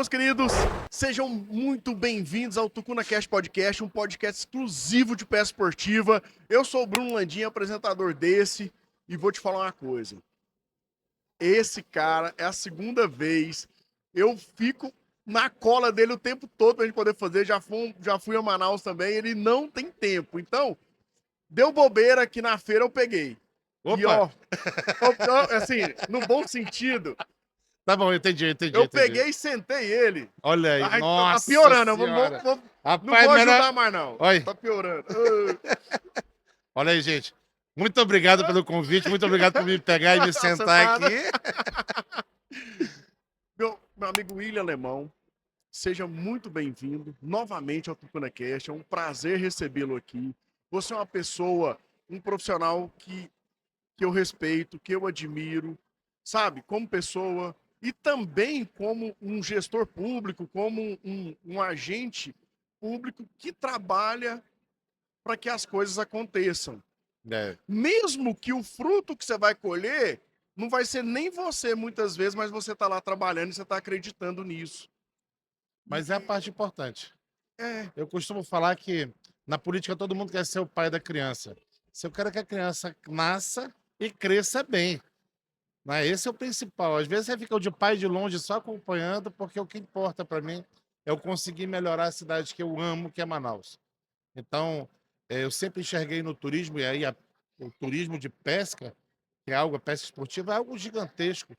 Meus queridos, sejam muito bem-vindos ao Tucuna Cast Podcast, um podcast exclusivo de pesca esportiva. Eu sou o Bruno Landim, apresentador desse, e vou te falar uma coisa. Esse cara é a segunda vez, eu fico na cola dele o tempo todo pra gente poder fazer, já fui a Manaus também, ele não tem tempo. Então, deu bobeira aqui na feira, eu peguei. E Opa! ó, assim, no bom sentido, Tá bom, entendi. eu peguei e sentei ele. Olha aí, Ai, tá nossa piorando, senhora. não Rapaz, vou mas ajudar mais não. olha, Tá piorando. olha aí, gente. Muito obrigado pelo convite, muito obrigado por me pegar e me sentar Sentada. aqui. Meu amigo William Alemão, seja muito bem-vindo novamente ao Tucuna Cast. É um prazer recebê-lo aqui. Você é uma pessoa, um profissional que eu respeito, que eu admiro, sabe, como pessoa e também como um gestor público, como um agente público que trabalha para que as coisas aconteçam. É, Mesmo que o fruto que você vai colher não vai ser nem você muitas vezes, mas você está lá trabalhando e você está acreditando nisso. mas é a parte importante. É, Eu costumo falar que na política todo mundo quer ser o pai da criança. Se eu quero que a criança nasça e cresça bem, né? Esse é o principal. Às vezes você fica de pai de longe só acompanhando, porque o que importa para mim é eu conseguir melhorar a cidade que eu amo, que é Manaus. Então, eu sempre enxerguei no turismo, e aí o turismo de pesca, que é algo, a pesca esportiva, é algo gigantesco.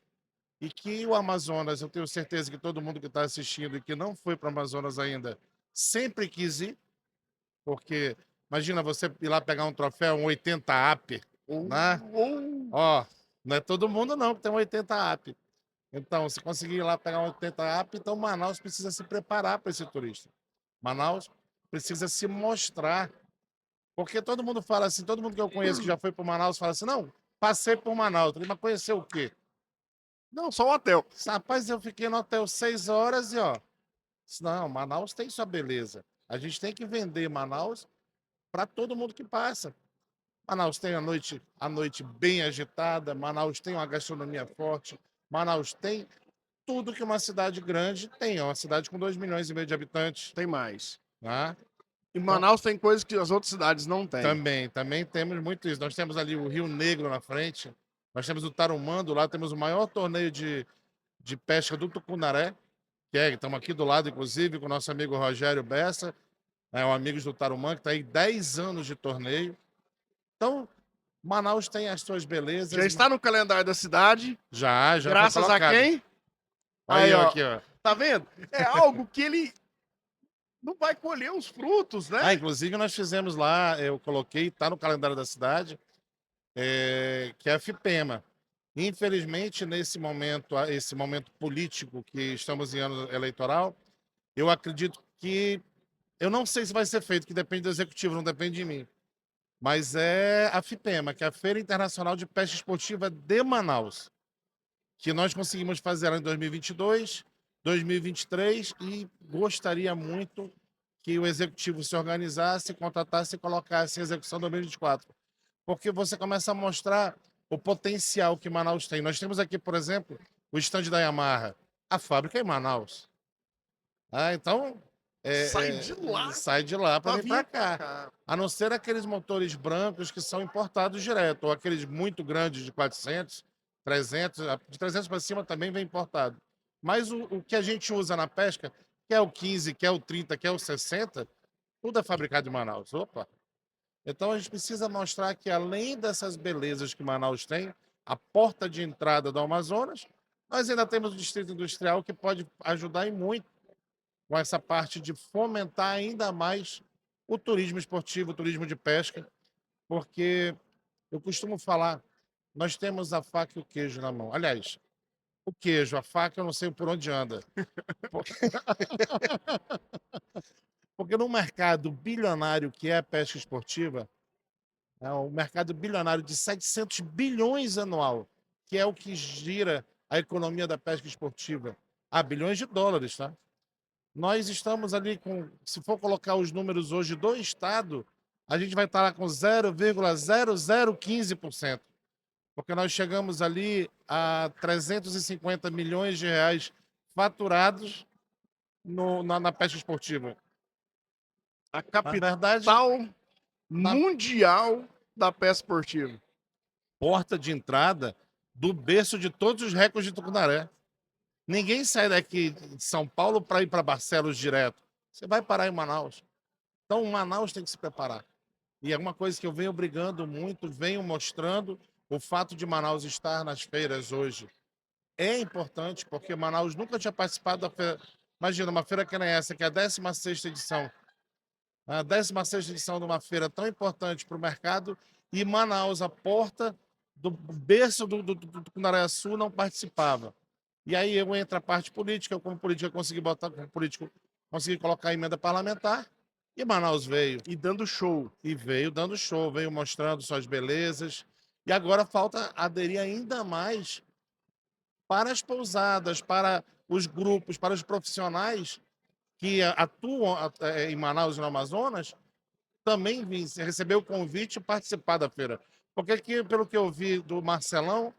E que o Amazonas, eu tenho certeza que todo mundo que está assistindo e que não foi para o Amazonas ainda, sempre quis ir, porque imagina você ir lá pegar um troféu, um 80 AP, ou, né? ou Ó, não é todo mundo não que tem um 80 AP. Então, se conseguir ir lá pegar um 80 AP, então Manaus precisa se preparar para esse turista. Manaus precisa se mostrar. Porque todo mundo fala assim, todo mundo que eu conheço que já foi para Manaus fala assim, não, passei por Manaus. Eu falei, mas conheceu o quê? não, só o hotel. Rapaz, eu fiquei no hotel 6 horas e ó, não, Manaus tem sua beleza. A gente tem que vender Manaus para todo mundo que passa. Manaus tem a noite bem agitada, Manaus tem uma gastronomia forte, Manaus tem tudo que uma cidade grande tem. É uma cidade com 2,5 milhões de habitantes, Tem mais. né? Em Então, Manaus tem coisas que as outras cidades não têm. também temos muito isso. Nós temos ali o Rio Negro na frente, nós temos o Tarumã, do lado temos o maior torneio de pesca do Tucunaré, estamos aqui do lado, inclusive, com o nosso amigo Rogério Bessa, um amigo do Tarumã, que está aí 10 anos de torneio. Então, Manaus tem as suas Já belezas. está no calendário da cidade, Já foi graças a colocado. quem? Olha Aí, eu ó. aqui, ó. Tá vendo? É algo que ele não vai colher os frutos, né? Inclusive nós fizemos lá, eu coloquei, está no calendário da cidade, que é a FIPEMA. Infelizmente, nesse momento, esse momento político que estamos em ano eleitoral, eu acredito que, eu não sei se vai ser feito, que depende do executivo, não depende de mim, mas é a FIPEMA, que é a Feira Internacional de Pesca Esportiva de Manaus, que nós conseguimos fazer ela em 2022, 2023 e gostaria muito que o executivo se organizasse, contratasse e colocasse em execução em 2024. Porque você começa a mostrar o potencial que Manaus tem. Nós temos aqui, por exemplo, o estande da Yamaha. A fábrica é em Manaus. Então, Sai de lá sai de lá para pra vir para vir pra cá. cá. A não ser aqueles motores brancos que são importados direto, ou aqueles muito grandes de 400, 300, de 300 para cima também vem importado. Mas o que a gente usa na pesca, que é o 15, que é o 30, que é o 60, tudo é fabricado em Manaus. Opa! Então a gente precisa mostrar que além dessas belezas que Manaus tem, a porta de entrada do Amazonas, nós ainda temos o distrito industrial que pode ajudar em muito com essa parte de fomentar ainda mais o turismo esportivo, o turismo de pesca, porque eu costumo falar, nós temos a faca e o queijo na mão. Aliás, o queijo, a faca, eu não sei por onde anda. Porque, porque no mercado bilionário que é a pesca esportiva, é um mercado bilionário de 700 bilhões anual, que é o que gira a economia da pesca esportiva. Bilhões de dólares, tá? Nós estamos ali com, se for colocar os números hoje do Estado, a gente vai estar lá com 0,0015%, porque nós chegamos ali a 350 milhões de reais faturados na pesca esportiva? A Na verdade, capital na mundial da pesca esportiva. porta de entrada do berço de todos os recordes de Tucunaré. Ninguém sai daqui de São Paulo para ir para Barcelos direto. Você vai parar em Manaus. Então, Manaus tem que se preparar. E é uma coisa que eu venho brigando muito, venho mostrando o fato de Manaus estar nas feiras hoje. É importante, porque Manaus nunca tinha participado da feira. Imagina, uma feira que nem essa, que é a 16ª edição. A 16ª edição de uma feira tão importante para o mercado, e Manaus, a porta do berço do Tucunaré-Sul, não participava. E aí eu entro a parte política, eu como político consegui botar, como político, consegui colocar a emenda parlamentar, e Manaus veio. E dando show. E veio dando show, veio mostrando suas belezas. E agora falta aderir ainda mais para as pousadas, para os grupos, para os profissionais que atuam em Manaus e no Amazonas, também receber o convite e participar da feira. Porque aqui, pelo que eu vi do Marcelão,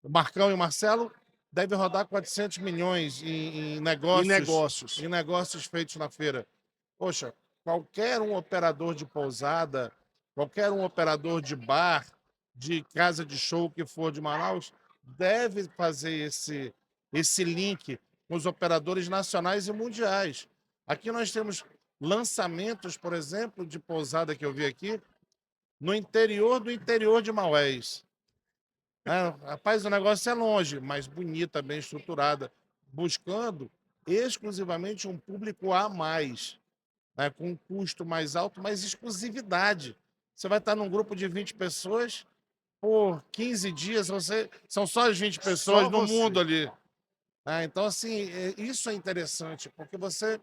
o Marcão e o Marcelo, deve rodar 400 milhões E negócios. em negócios feitos na feira. Poxa, qualquer um operador de pousada, qualquer um operador de bar, de casa de show que for de Manaus, deve fazer esse link com os operadores nacionais e mundiais. Aqui nós temos lançamentos, por exemplo, de pousada que eu vi aqui, no interior do interior de Maués. Rapaz, o negócio é longe, mas bonita, bem estruturada, buscando exclusivamente um público a mais, né, com um custo mais alto, mas exclusividade. Você vai estar num grupo de 20 pessoas, por 15 dias, são só as 20 pessoas Só no você. mundo ali. Então, assim, isso é interessante, porque você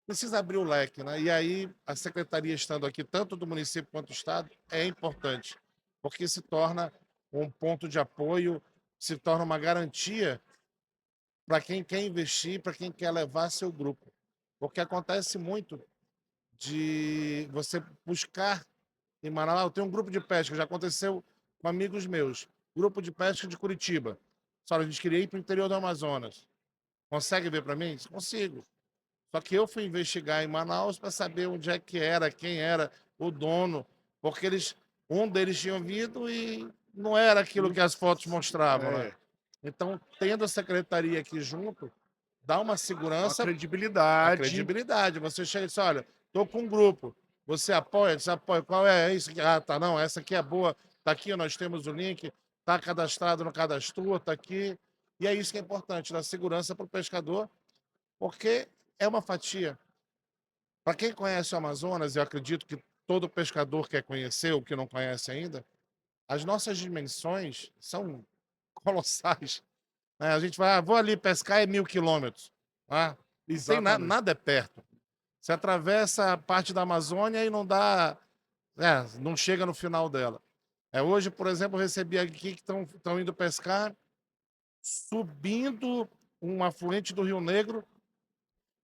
precisa abrir o leque, né? E aí, a secretaria estando aqui, tanto do município quanto do estado, é importante, porque se torna um ponto de apoio, se torna uma garantia para quem quer investir, para quem quer levar seu grupo. Porque acontece muito de você buscar em Manaus. Eu tenho um grupo de pesca, já aconteceu com amigos meus. Grupo de pesca de Curitiba. Só a gente queria ir para o interior do Amazonas. Consegue ver para mim? Consigo. Só que eu fui investigar em Manaus para saber onde é que era, quem era o dono, porque um deles tinha vindo e não era aquilo que as fotos mostravam, né? É, Então, tendo a secretaria aqui junto, dá uma uma segurança, a credibilidade. credibilidade. Você chega e diz, olha, estou com um grupo, você apoia, desapoia, qual é isso? Ah, tá, não, essa aqui é boa, tá aqui, nós temos o link, tá cadastrado no cadastro, tá aqui. E é isso que é importante, dar segurança para o pescador, porque é uma fatia. Para quem conhece o Amazonas, eu acredito que todo pescador quer conhecer, o que não conhece ainda, as nossas dimensões são colossais, né? A gente vai, vou ali pescar é 1.000 quilômetros. Não tem Exatamente. nada é perto. Você atravessa a parte da Amazônia e não dá, não chega no final dela. Hoje, por exemplo, eu recebi aqui que estão indo pescar, subindo um afluente do Rio Negro,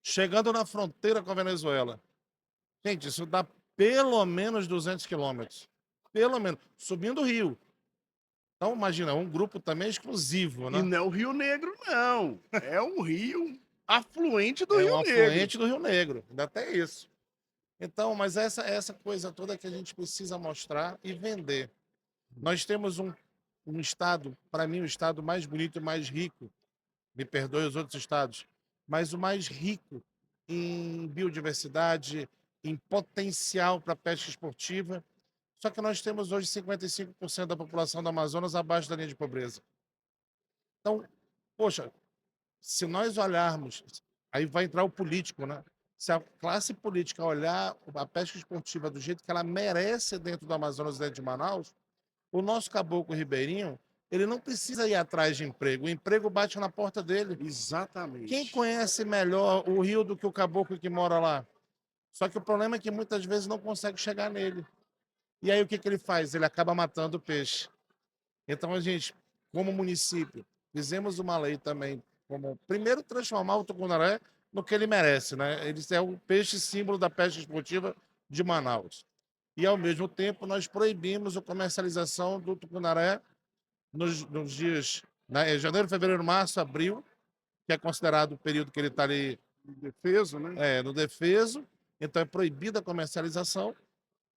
chegando na fronteira com a Venezuela. Gente, isso dá pelo menos 200 quilômetros. Pelo menos. Subindo o rio. Então, imagina, um grupo também exclusivo, E né? não é o Rio Negro, não. É um rio afluente do É um Rio Negro. afluente do Rio Negro. Ainda tem isso. Então, mas essa coisa toda que a gente precisa mostrar e vender. Nós temos um estado, para mim, o estado mais bonito e mais rico, me perdoe os outros estados, mas o mais rico em biodiversidade, em potencial para pesca esportiva. Só que nós temos hoje 55% da população do Amazonas abaixo da linha de pobreza. Então, poxa, se nós olharmos, aí vai entrar o político, né? Se a classe política olhar a pesca esportiva do jeito que ela merece dentro do Amazonas, dentro de Manaus, o nosso caboclo ribeirinho, ele não precisa ir atrás de emprego. O emprego bate na porta dele. Quem Exatamente. conhece melhor o rio do que o caboclo que mora lá? Só que o problema é que muitas vezes não consegue chegar nele. E aí o que ele faz? Ele acaba matando o peixe. Então a gente, como município, fizemos uma lei também, como primeiro transformar o tucunaré no que ele merece, né? Ele é o peixe símbolo da pesca esportiva de Manaus. E ao mesmo tempo nós proibimos a comercialização do tucunaré nos dias, né, janeiro, fevereiro, março, abril, que é considerado o período que ele está ali Defeso, né? no defeso, então é proibida a comercialização,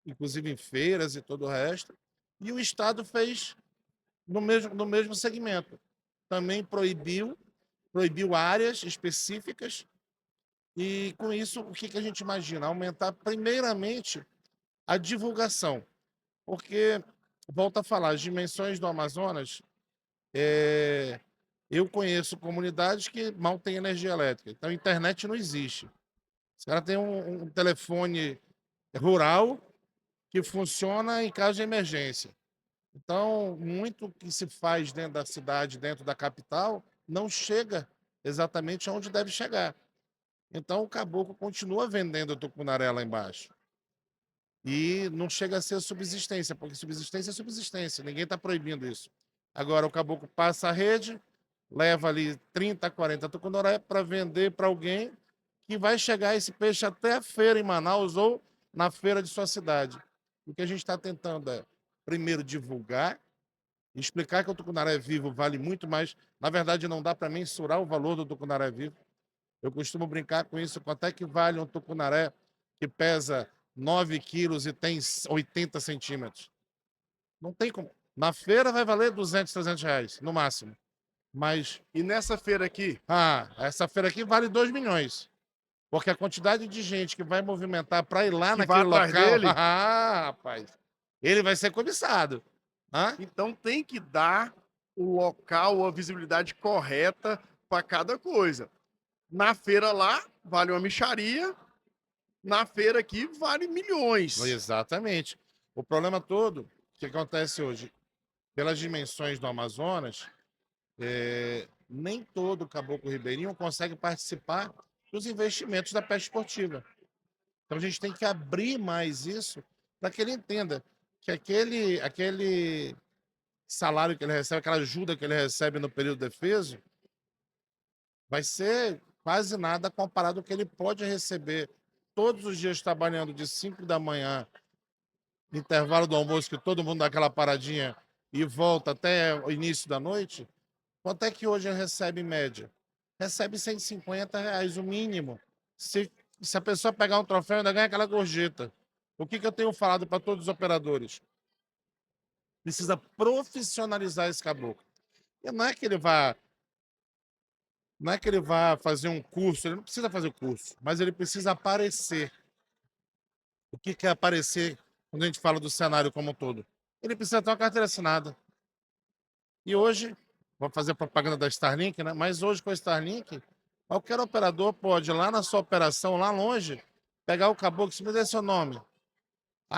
inclusive em feiras e todo o resto. E o Estado fez no mesmo segmento. Também proibiu áreas específicas, e com isso, o que a gente imagina? Aumentar, primeiramente, a divulgação. Porque, volto a falar, as dimensões do Amazonas, eu conheço comunidades que mal têm energia elétrica, então a internet não existe. Os caras têm um telefone rural que funciona em caso de emergência. Então, muito que se faz dentro da cidade, dentro da capital, não chega exatamente onde deve chegar. Então, o caboclo continua vendendo tucunaré lá embaixo. E não chega a ser subsistência, porque subsistência é subsistência, ninguém está proibindo isso. Agora, o caboclo passa a rede, leva ali 30, 40 tucunaré para vender para alguém que vai chegar esse peixe até a feira em Manaus ou na feira de sua cidade. O que a gente está tentando é, primeiro, divulgar, explicar que o tucunaré vivo vale muito mais. Na verdade, não dá para mensurar o valor do tucunaré vivo. Eu costumo brincar com isso, quanto é que vale um tucunaré que pesa 9 quilos e tem 80 centímetros? Não tem como. Na feira vai valer 200, 300 reais, no máximo. Mas, E nessa feira aqui, essa feira aqui vale 2 milhões. Porque a quantidade de gente que vai movimentar para ir lá que vai naquele atrás local, dele, rapaz, ele vai ser cobiçado. Hã? então tem que dar o local, a visibilidade correta para cada coisa. Na feira lá, vale uma mixaria. Na feira aqui, vale milhões. Exatamente. O problema todo que acontece hoje, pelas dimensões do Amazonas, nem todo caboclo ribeirinho consegue participar dos investimentos da pesca esportiva. Então a gente tem que abrir mais isso para que ele entenda que aquele salário que ele recebe, aquela ajuda que ele recebe no período defeso, vai ser quase nada comparado ao que ele pode receber todos os dias trabalhando de 5 da manhã, intervalo do almoço, que todo mundo dá aquela paradinha e volta até o início da noite. Quanto é que hoje ele recebe em média? Recebe R$ 150, o mínimo. Se a pessoa pegar um troféu, ainda ganha aquela gorjeta. O que eu tenho falado para todos os operadores? Precisa profissionalizar esse caboclo. E não é que ele vá fazer um curso, ele não precisa fazer o curso, mas ele precisa aparecer. O que é aparecer quando a gente fala do cenário como um todo? Ele precisa ter uma carteira assinada. E hoje, vou fazer propaganda da Starlink, né? Mas hoje com a Starlink, qualquer operador pode, lá na sua operação, lá longe, pegar o caboclo e me dê seu nome.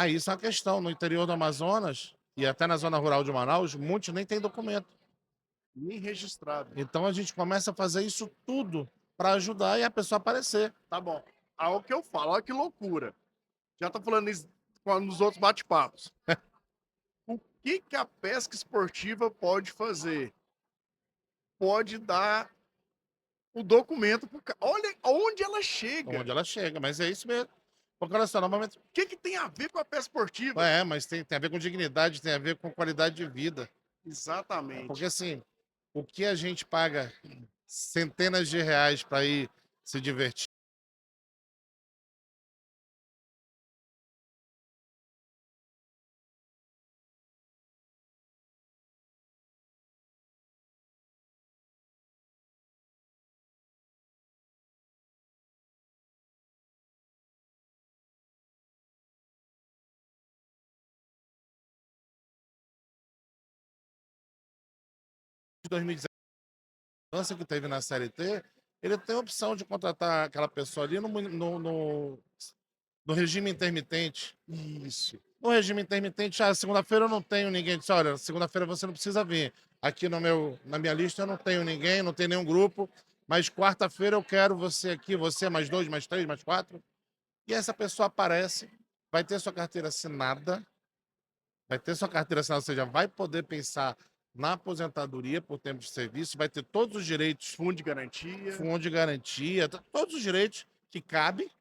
Isso é uma questão. No interior do Amazonas e até na zona rural de Manaus, muitos nem têm documento. Nem registrado. Então a gente começa a fazer isso tudo para ajudar e a pessoa aparecer. Tá bom. Olha o que eu falo, olha que loucura. Já tô falando isso nos outros bate-papos. O que a pesca esportiva pode fazer? Pode dar o documento pro cara. Olha onde ela chega. Onde ela chega, mas é isso mesmo. Porque olha só, normalmente. O que tem a ver com a pesca esportiva? Mas tem a ver com dignidade, tem a ver com qualidade de vida. Porque Exatamente. assim, o que a gente paga centenas de reais para ir se divertir. De 2019, que teve na CLT, ele tem a opção de contratar aquela pessoa ali no regime intermitente. Isso. No regime intermitente, segunda-feira eu não tenho ninguém. Disse, olha, segunda-feira você não precisa vir. Aqui na minha lista eu não tenho ninguém, não tem nenhum grupo, mas quarta-feira eu quero você aqui, você mais 2, mais 3, mais 4. E essa pessoa aparece, vai ter sua carteira assinada, ou seja, vai poder pensar na aposentadoria por tempo de serviço, vai ter todos os direitos, fundo de garantia, todos os direitos que cabe,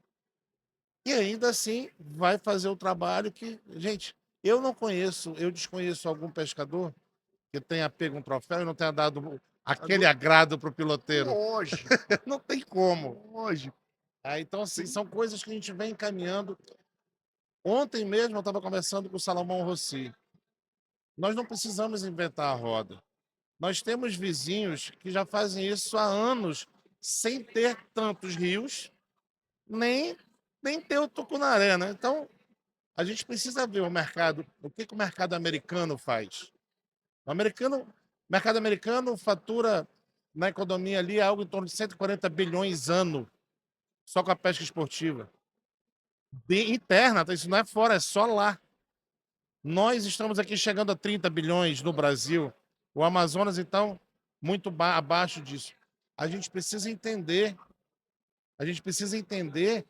e ainda assim vai fazer o trabalho que, gente, eu desconheço algum pescador que tenha pego um troféu e não tenha dado aquele agrado para o piloteiro. Lógico, Não tem como. lógico. Então, assim, Sim. são coisas que a gente vem encaminhando. Ontem mesmo eu estava conversando com o Salomão Rossi. Nós não precisamos inventar a roda. Nós temos vizinhos que já fazem isso há anos, sem ter tantos rios, nem, nem ter o tucunaré, né? Então, a gente precisa ver o mercado, o que o mercado americano faz. O mercado americano fatura na economia ali algo em torno de 140 bilhões ano, só com a pesca esportiva. Interna, tá? Isso não é fora, é só lá. Nós estamos aqui chegando a 30 bilhões no Brasil. O Amazonas, então, muito abaixo disso. A gente precisa entender, a gente precisa entender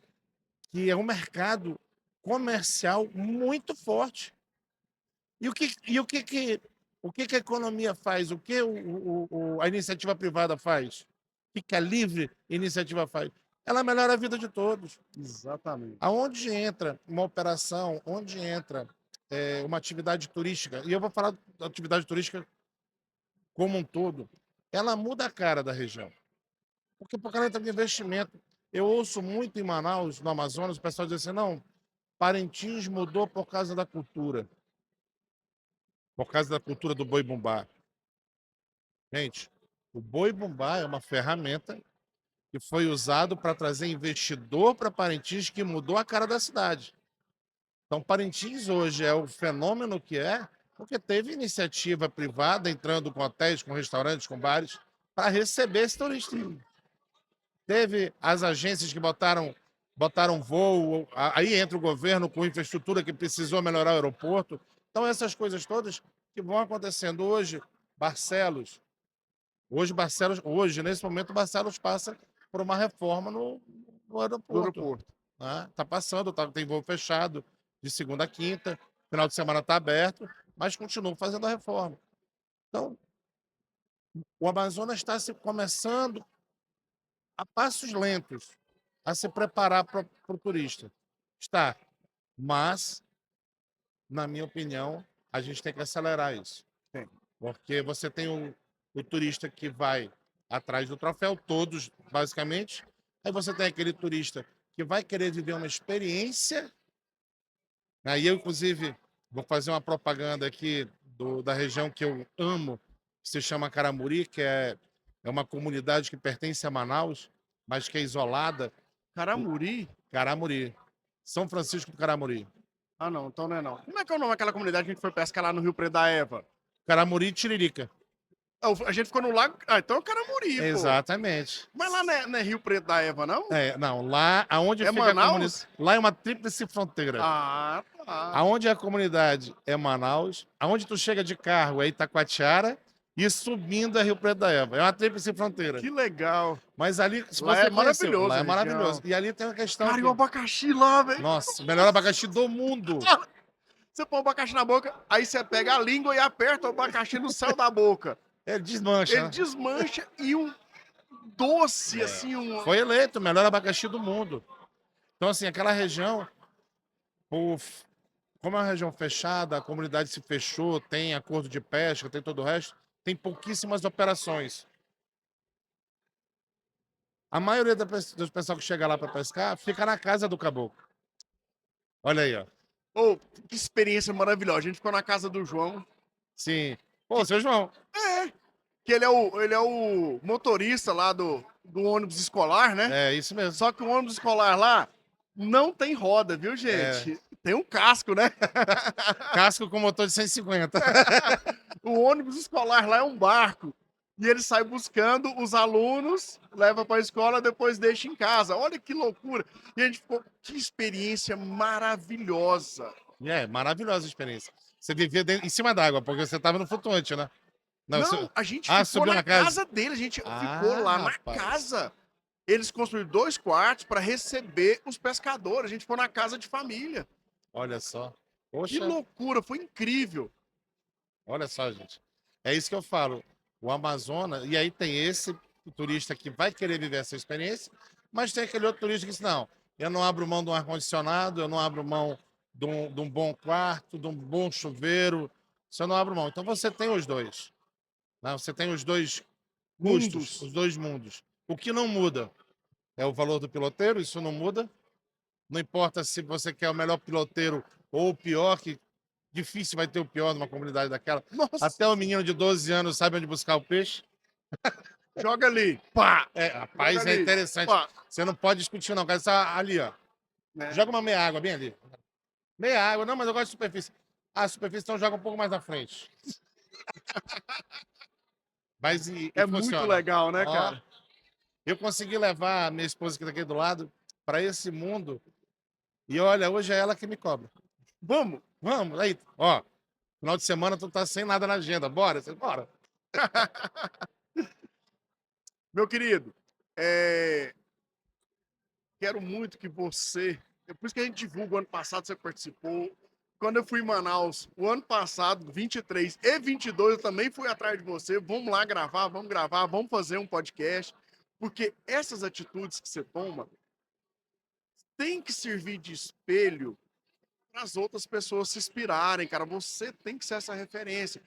que é um mercado comercial muito forte. E o que a economia faz? O que a iniciativa privada faz? O que a livre iniciativa faz? Ela melhora a vida de todos. Exatamente. Aonde entra uma operação, onde entra uma atividade turística, e eu vou falar da atividade turística como um todo, ela muda a cara da região. Porque por causa de investimento, eu ouço muito em Manaus, no Amazonas, o pessoal diz assim, não, Parintins mudou por causa da cultura, por causa da cultura do boi-bumbá. Gente, o boi-bumbá é uma ferramenta que foi usado para trazer investidor para Parintins que mudou a cara da cidade. Então, Parintins hoje é o fenômeno que é, porque teve iniciativa privada entrando com hotéis, com restaurantes, com bares, para receber esse turista. Teve as agências que botaram voo, aí entra o governo com infraestrutura que precisou melhorar o aeroporto. Então, essas coisas todas que vão acontecendo hoje, hoje, nesse momento, Barcelos passa por uma reforma no Do aeroporto. aeroporto. Né? Tá passando, tem voo fechado de segunda a quinta, final de semana está aberto, mas continua fazendo a reforma. Então, o Amazonas está se começando a passos lentos a se preparar para o turista. Está, mas, na minha opinião, a gente tem que acelerar isso. Tem. Porque você tem o turista que vai atrás do troféu, todos, basicamente. Aí você tem aquele turista que vai querer viver uma experiência. Aí eu, inclusive, vou fazer uma propaganda aqui da região que eu amo, que se chama Caramuri, que é uma comunidade que pertence a Manaus, mas que é isolada. Caramuri? Caramuri. São Francisco do Caramuri. Ah, não, então não é não. Como é que é o nome daquela comunidade que a gente foi pescar lá no Rio Preto da Eva? Caramuri e Tiririca. A gente ficou no lago. Ah, então é o Caramuri, pô. Exatamente. Mas lá não é Rio Preto da Eva, não? Não, lá aonde É fica a comunidade. Manaus? Lá é uma tríplice fronteira. Ah, tá. Aonde é a comunidade é Manaus, aonde tu chega de carro é Itacoatiara e subindo é Rio Preto da Eva. É uma tríplice fronteira. Que legal. Mas ali, se Lá você é conheceu, maravilhoso lá é a região. maravilhoso. E ali tem uma questão Cara, e que, o abacaxi lá, velho. nossa, o melhor abacaxi do mundo. Você põe o abacaxi na boca, aí você pega a língua e aperta o abacaxi no céu da boca. Ele desmancha, Ele né? desmancha e um doce, assim, um. Foi eleito o melhor abacaxi do mundo. Então, assim, aquela região, como é uma região fechada, a comunidade se fechou, tem acordo de pesca, tem todo o resto, tem pouquíssimas operações. A maioria dos pessoal que chega lá para pescar fica na casa do caboclo. Olha aí, ó. Oh, que experiência maravilhosa. A gente ficou na casa do João. Sim. Pô, seu João. Que ele é o motorista lá do ônibus escolar, né? É isso mesmo. Só que o ônibus escolar lá não tem roda, viu, gente? Tem um casco, né? Casco com motor de 150. O ônibus escolar lá é um barco. E ele sai buscando os alunos, leva para a escola, depois deixa em casa. Olha que loucura. E a gente ficou, que experiência maravilhosa. Maravilhosa a experiência. Você vivia em cima d'água, porque você estava no flutuante, né? Não, você- a gente Ah, ficou subiu na na casa? casa dele, a gente ficou lá na rapaz. casa. Eles construíram 2 quartos para receber os pescadores. A gente foi na casa de família. Olha só. Que Poxa, loucura, foi incrível. olha só, gente. É isso que eu falo. O Amazonas, e aí tem esse turista que vai querer viver essa experiência, mas tem aquele outro turista que diz, não, eu não abro mão de um ar-condicionado, eu não abro mão de um bom quarto, de um bom chuveiro, isso eu não abro mão. Então você tem os dois. Né? Você tem os dois Custos, Mundos. os dois mundos. O que não muda é o valor do piloteiro, isso não muda. Não importa se você quer o melhor piloteiro ou o pior, que difícil vai ter o pior numa comunidade daquela. Nossa, Até o menino de 12 anos sabe onde buscar o peixe. joga ali. Pá! Joga Rapaz, é ali. interessante. Pá. Você não pode discutir, não. Cara, está ali, ó. Né? Joga uma meia água bem ali. Meia água. Não, mas eu gosto de superfície. Ah, superfície, então joga um pouco mais à frente. Mas e É muito funciona. legal, né, Ó, cara? eu consegui levar a minha esposa que tá aqui do lado para esse mundo. E olha, hoje é ela que me cobra. Vamos. Vamos, aí, ó. Final de semana tu tá sem nada na agenda. Bora, bora. Meu querido, é, quero muito que você. É por isso que a gente divulga o ano passado, você participou. Quando eu fui em Manaus, o ano passado, 23 e 22, eu também fui atrás de você. Vamos lá gravar, vamos fazer um podcast. Porque essas atitudes que você toma tem que servir de espelho para as outras pessoas se inspirarem, cara. Você tem que ser essa referência.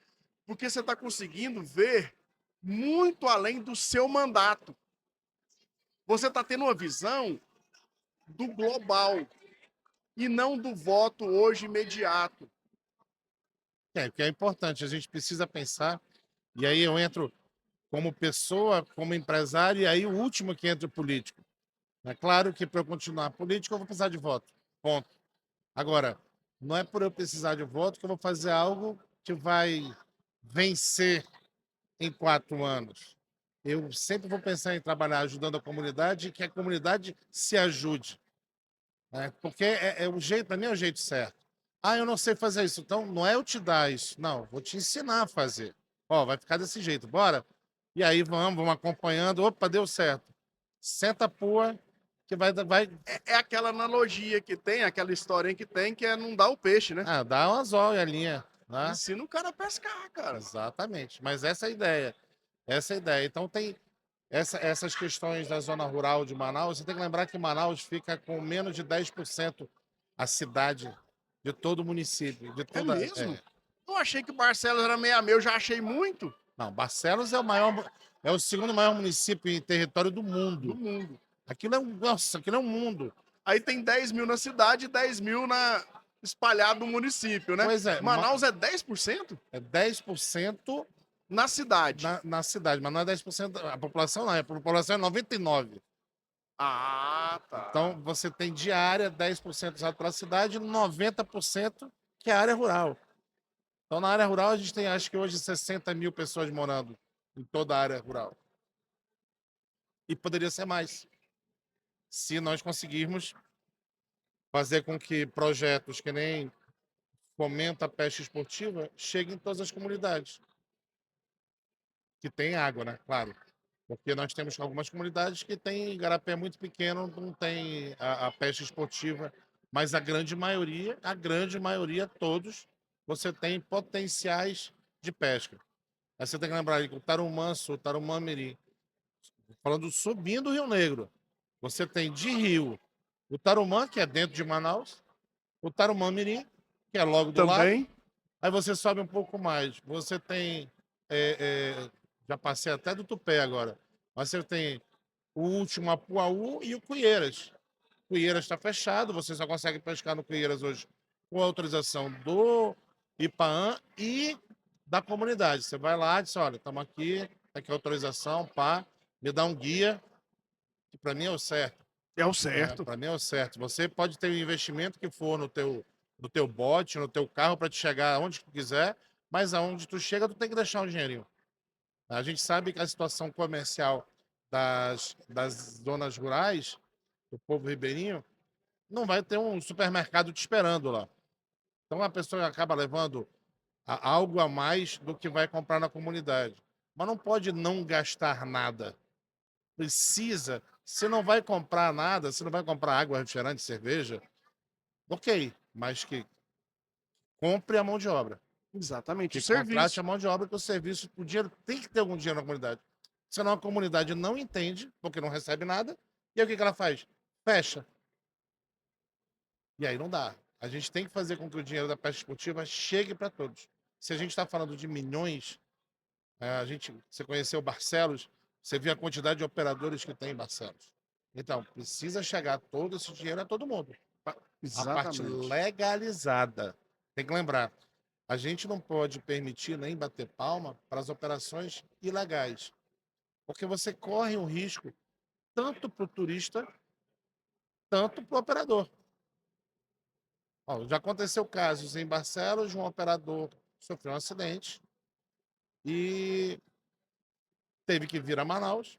Porque você está conseguindo ver muito além do seu mandato. Você está tendo uma visão do global e não do voto hoje imediato. É, que é importante, a gente precisa pensar. E aí eu entro como pessoa, como empresário, e aí o último que entra o político. É claro que para eu continuar político, eu vou precisar de voto. Ponto. Agora, não é por eu precisar de voto que eu vou fazer algo que vai vencer em 4 anos. Eu sempre vou pensar em trabalhar ajudando a comunidade e que a comunidade se ajude. Né? Porque é o jeito, para mim é o jeito certo. Ah, eu não sei fazer isso. Então, não é eu te dar isso. Não, vou te ensinar a fazer. Ó, vai ficar desse jeito, bora? E aí vamos acompanhando. Opa, deu certo. Senta a pua, que vai É aquela analogia que tem, aquela historinha que tem, que é não dar o peixe, né? dar um anzol e a linha. Né? Ensina o cara a pescar, cara. Exatamente. Mas essa é a ideia. Essa é a ideia. Então tem essas questões da zona rural de Manaus. Você tem que lembrar que Manaus fica com menos de 10% a cidade de todo o município. De É toda, mesmo? Eu achei que Barcelos era meia meio, eu já achei muito Não, Barcelos é o maior, é o segundo maior município em território do do mundo. mundo. Nossa, aquilo é um mundo. Aí tem 10 mil na cidade e 10 mil espalhado no município, né? Pois é, Manaus é 10% é 10% na cidade. na cidade, mas não é 10% a população, não, a população é 99%. Ah, tá. Então, você tem de área 10% usado para a cidade e 90% que é área rural. Então, na área rural, a gente tem, acho que hoje, 60 mil pessoas morando em toda a área rural. E poderia ser mais, se nós conseguirmos fazer com que projetos que nem fomenta a pesca esportiva cheguem em todas as comunidades. Que tem água, né? Claro. Porque nós temos algumas comunidades que têm igarapé muito pequeno, não tem a pesca esportiva, mas a grande maioria, todos, você tem potenciais de pesca. Aí você tem que lembrar aí que o Tarumã-Sul, Tarumã-Mirim, falando subindo o Rio Negro, você tem de rio o Tarumã, que é dentro de Manaus, o Tarumã-Mirim, que é logo do lado, Também. aí você sobe um pouco mais, você tem, já passei até do Tupé agora, mas você tem o último Apuaú e o Cuieiras. Cuieiras está fechado, você só consegue pescar no Cuieiras hoje com a autorização do IPAAM e da comunidade. Você vai lá e diz, olha, estamos aqui, tá aqui a autorização, pá, me dá um guia, que para mim é o certo. É o Né? certo. Para mim é o certo. Você pode ter o investimento que for no teu bote, no teu carro, para te chegar aonde tu quiser, mas aonde tu chega, tu tem que deixar um dinheirinho. A gente sabe que a situação comercial das zonas rurais, do povo ribeirinho, não vai ter um supermercado te esperando lá. Então a pessoa acaba levando algo a mais do que vai comprar na comunidade. Mas não pode não gastar nada. Precisa. Se não vai comprar nada, se não vai comprar água, refrigerante, cerveja, ok, mas que compre a mão de obra. Exatamente. O Que contrate serviço. a mão de obra, que o serviço, o dinheiro tem que ter algum dinheiro na comunidade. Senão a comunidade não entende, porque não recebe nada, e aí o que ela faz? Fecha. E aí não dá. A gente tem que fazer com que o dinheiro da pesca esportiva chegue para todos. Se a gente está falando de milhões, você conheceu Barcelos, Você viu a quantidade de operadores que tem em Barcelos. Então, precisa chegar todo esse dinheiro a todo mundo. A parte Exatamente. legalizada. Tem que lembrar, a gente não pode permitir nem bater palma para as operações ilegais. Porque você corre um risco tanto para o turista, tanto para o operador. Ó, já aconteceu casos em Barcelos, um operador sofreu um acidente e teve que vir a Manaus.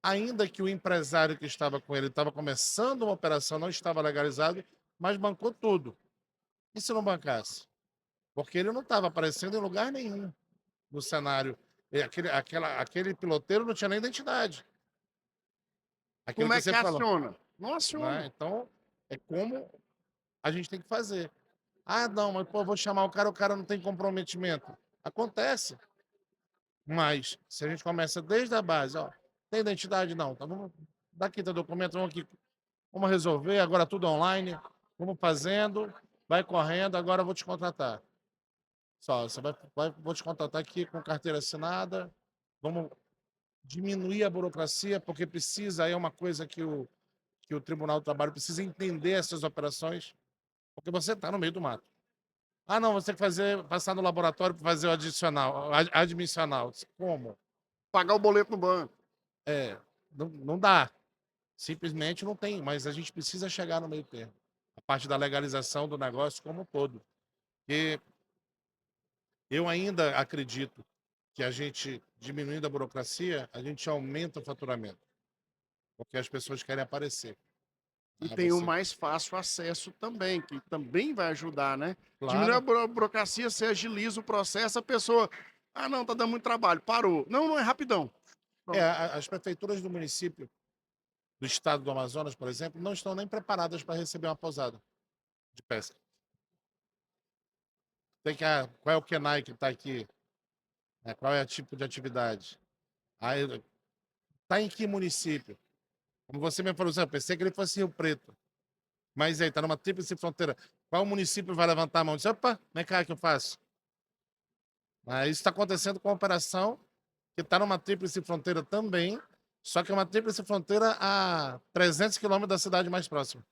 Ainda que o empresário que estava com ele estava começando uma operação, não estava legalizado, mas bancou tudo. E se não bancasse? Porque ele não estava aparecendo em lugar nenhum no cenário. E aquele piloteiro não tinha nem identidade. Aquilo Como que é você que falou, aciona? Não né? aciona. Então, é como a gente tem que fazer. Ah, não, mas pô, vou chamar o cara não tem comprometimento. Acontece. Mas, se a gente começa desde a base, ó, tem identidade? Não. Então, vamos, daqui teu documento, vamos aqui, vamos resolver, agora tudo online, vamos fazendo, vai correndo, agora eu vou te contratar. Só, você vou te contratar aqui com carteira assinada, vamos diminuir a burocracia, porque precisa, aí é uma coisa que o Tribunal do Trabalho precisa entender essas operações, porque você está no meio do mato. Ah, não, você tem que fazer, passar no laboratório para fazer o adicional, admissional. Como? Pagar o boleto no banco. É, não dá. Simplesmente não tem, mas a gente precisa chegar no meio termo. A parte da legalização do negócio como um todo. E eu ainda acredito que a gente, diminuindo a burocracia, a gente aumenta o faturamento. Porque as pessoas querem aparecer. E Ah, tem o você, mais fácil acesso também, que também vai ajudar, né? Diminui a claro. burocracia, você agiliza o processo, a pessoa. Ah, não, tá dando muito trabalho, parou. Não, não é rapidão. É, Pronto. as prefeituras do município, do estado do Amazonas, por exemplo, não estão nem preparadas para receber uma pousada de pesca. Tem que, qual é o KENAI que está aqui? Qual é o tipo de atividade? Aí, tá em que município? Como você me falou, eu pensei que ele fosse Rio Preto. Mas aí, tá numa tríplice fronteira. Qual município vai levantar a mão? Diz, opa, vem cá que eu faço. Mas isso está acontecendo com a operação que está numa tríplice fronteira também, só que é uma tríplice fronteira a 300 quilômetros da cidade mais próxima.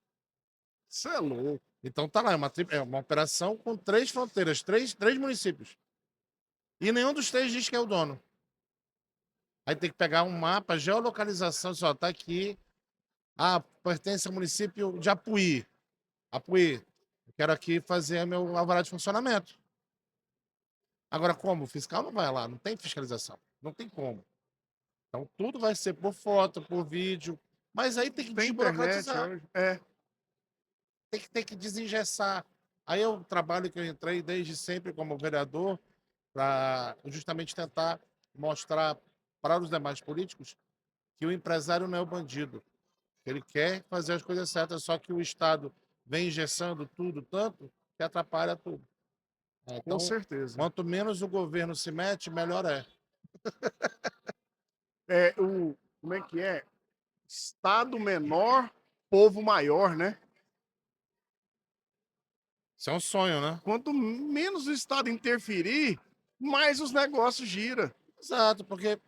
Isso é louco. Então tá lá, é uma operação com três fronteiras, três municípios. E nenhum dos três diz que é o dono. Aí tem que pegar um mapa, geolocalização, só tá aqui. Ah, pertence ao município de Apuí. Apuí. Eu quero aqui fazer meu alvará de funcionamento. Agora, como? O fiscal não vai lá, não tem fiscalização. Não tem como. Então, tudo vai ser por foto, por vídeo. Mas aí tem que Tem internet desburocratizar. hoje. É. Tem que desengessar. Aí é o trabalho que eu entrei desde sempre como vereador, para justamente tentar mostrar para os demais políticos que o empresário não é o bandido. Ele quer fazer as coisas certas, só que o Estado vem engessando tudo tanto que atrapalha tudo. Com Então, certeza. quanto menos o governo se mete, melhor é. Como é que é? Estado menor, povo maior, né? Isso é um sonho, né? Quanto menos o Estado interferir, mais os negócios giram. Exato, porque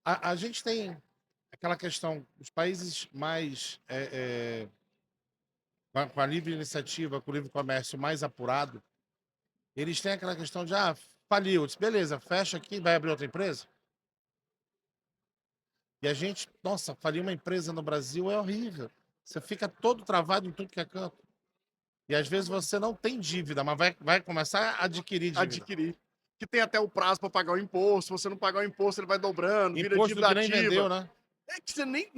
a gente tem aquela questão, os países mais com a livre iniciativa, com o livre comércio mais apurado, eles têm aquela questão de, faliu, eu disse, beleza, fecha aqui, vai abrir outra empresa. E a gente, nossa, falir uma empresa no Brasil é horrível. Você fica todo travado em tudo que é canto. E às vezes você não tem dívida, mas vai começar a adquirir dívida. Adquirir. Que tem até o prazo para pagar o imposto. Se você não pagar o imposto, ele vai dobrando, vira Imposto do dívida que nem ativa. vendeu, né? É que você nem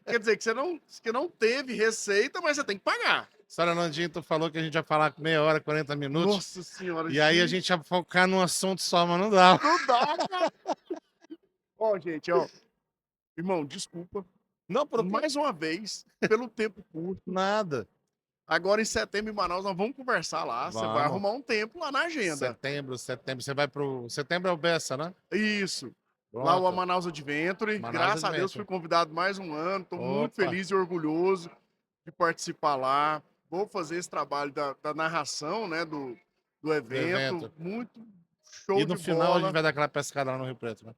quer dizer que não teve receita, mas você tem que pagar. Senhora Nandinha, tu falou que a gente ia falar meia hora, 40 minutos. Nossa senhora, E aí a gente, gente ia focar num assunto só, mas não dá. não dá, cara. Ó, gente, ó. Irmão, desculpa. Não, porque Mais uma vez, pelo tempo curto. nada. Agora em setembro em Manaus nós vamos conversar lá. Você vai Vamos. arrumar um tempo lá na agenda. Setembro. Você vai pro. Setembro é o Bessa, né? Isso. Lá o Pronto. Manaus Adventure. Manaus Graças a Deus fui Adventure. convidado mais um ano. Estou muito Opa. feliz e orgulhoso de participar lá. Vou fazer esse trabalho da narração, né, do Do evento. evento. Muito E show no de final a gente bola. vai dar aquela pescada lá no Rio Preto, né?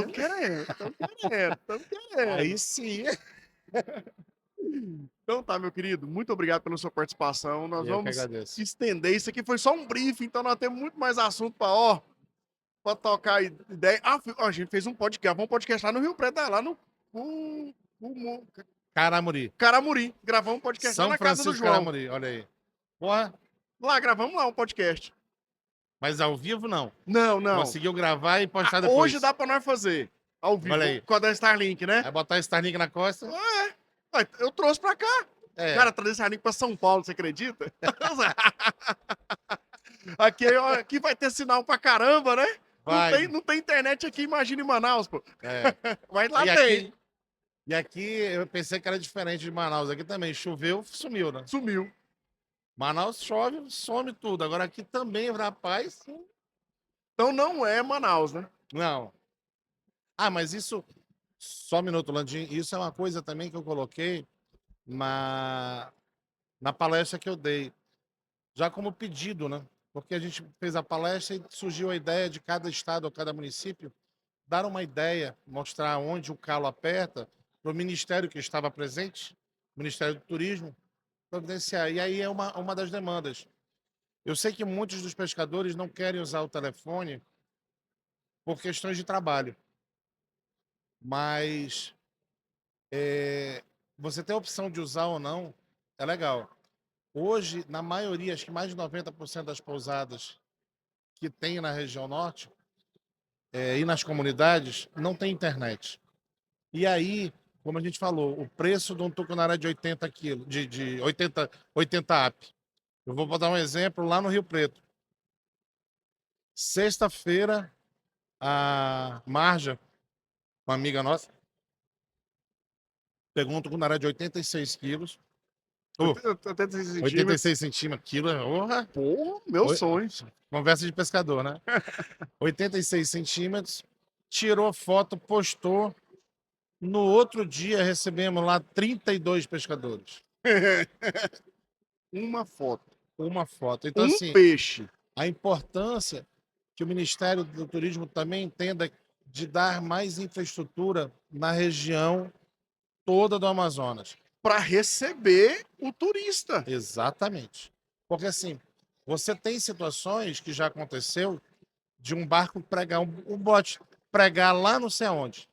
tô querendo, tô querendo. Aí sim. Então tá, meu querido, muito obrigado pela sua participação. Nós Eu que vamos agradeço. estender. Isso aqui foi só um briefing, então nós temos muito mais assunto pra tocar ideia. Ó, a gente fez um podcast, vamos podcast lá no Rio Preto, lá no Cu- Cu- Caramuri. Caramuri. Gravamos um podcast lá São na casa do Francisco João. Caramuri, olha aí. Porra, Lá, gravamos lá um podcast. mas ao vivo não. Não. Conseguiu gravar e postar depois. Hoje dá pra nós fazer. Ao vivo, Olha aí. com a da Starlink, né? Vai botar Starlink na costa? Ué, eu trouxe pra cá. É. Cara, trazer Starlink pra São Paulo, você acredita? aqui vai ter sinal pra caramba, né? Vai. Não tem internet aqui, imagina em Manaus, pô. É. Mas lá E tem. E aqui eu pensei que era diferente de Manaus. Aqui também choveu, sumiu, né? Sumiu. Manaus chove, some tudo. Agora aqui também, rapaz. Então não é Manaus, né? Não. Ah, mas isso. Só um minuto, Landim. Isso é uma coisa também que eu coloquei na palestra que eu dei. Já como pedido, né? Porque a gente fez a palestra e surgiu a ideia de cada estado ou cada município dar uma ideia, mostrar onde o calo aperta para o ministério que estava presente, o Ministério do Turismo, providenciar. E aí é uma das demandas. Eu sei que muitos dos pescadores não querem usar o telefone por questões de trabalho, mas você ter a opção de usar ou não é legal. Hoje, na maioria, acho que mais de 90% das pousadas que tem na região norte e nas comunidades, não tem internet. E aí, como a gente falou, o preço de um tucunaré de 80 quilos, de 80 AP. Eu vou dar um exemplo lá no Rio Preto. Sexta-feira, a Marja, uma amiga nossa, pegou um tucunaré de 86 quilos. 86 centímetros, quilo, porra. Porra, meu sonho. Conversa de pescador, né? 86 centímetros, tirou foto, postou. No outro dia recebemos lá 32 pescadores. Uma foto. Uma foto. Então, assim, peixe. a importância que o Ministério do Turismo também entenda de dar mais infraestrutura na região toda do Amazonas. Para receber o turista. Exatamente. Porque, assim, você tem situações que já aconteceu de um barco pregar, um bote pregar lá não sei aonde.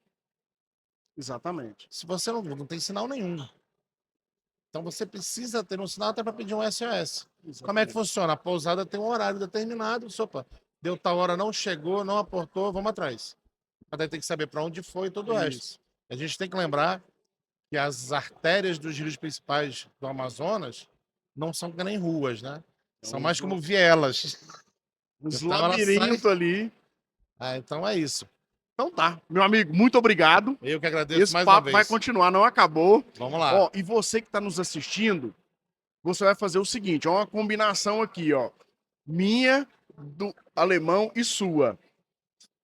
Exatamente. Se você não tem sinal nenhum. Então você precisa ter um sinal até para pedir um SOS. Exatamente. Como é que funciona? A pousada tem um horário determinado. Opa, deu tal hora, não chegou, não aportou, vamos atrás. Mas tem que saber para onde foi e todo o resto. A gente tem que lembrar que as artérias dos rios principais do Amazonas não são que nem ruas, né? São mais como vielas. Os Então, labirintos ali. Então é isso. Então tá. Meu amigo, muito obrigado. Eu que agradeço Esse mais uma papo vez. vai continuar, não acabou. Vamos lá. Ó, e você que está nos assistindo, você vai fazer o seguinte, ó, uma combinação aqui, ó. Minha, do alemão e sua.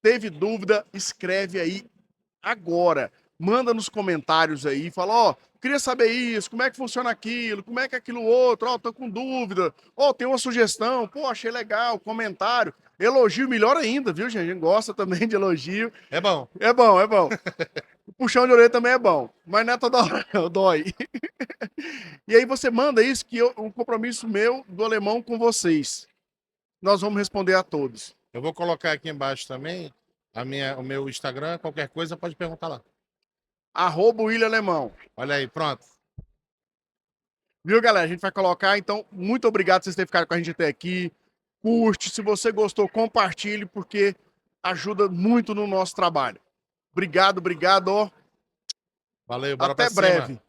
Teve dúvida? Escreve aí agora. Manda nos comentários aí, fala, ó, queria saber isso, como é que funciona aquilo, como é que é aquilo outro, ó, tô com dúvida, ó, tem uma sugestão, pô, achei legal, comentário, elogio melhor ainda, viu, gente? A gente gosta também de elogio. É bom. É bom, é bom. O puxão de orelha também é bom, mas não é toda hora, dói. E aí você manda isso, que um compromisso meu do alemão com vocês. Nós vamos responder a todos. Eu vou colocar aqui embaixo também o meu Instagram, qualquer coisa pode perguntar lá. @William Alemão. Olha aí, pronto. Viu, galera? A gente vai colocar, então, muito obrigado por vocês terem ficado com a gente até aqui. Curte, se você gostou, compartilhe, porque ajuda muito no nosso trabalho. Obrigado, ó. Valeu, bora Até pra cima. breve.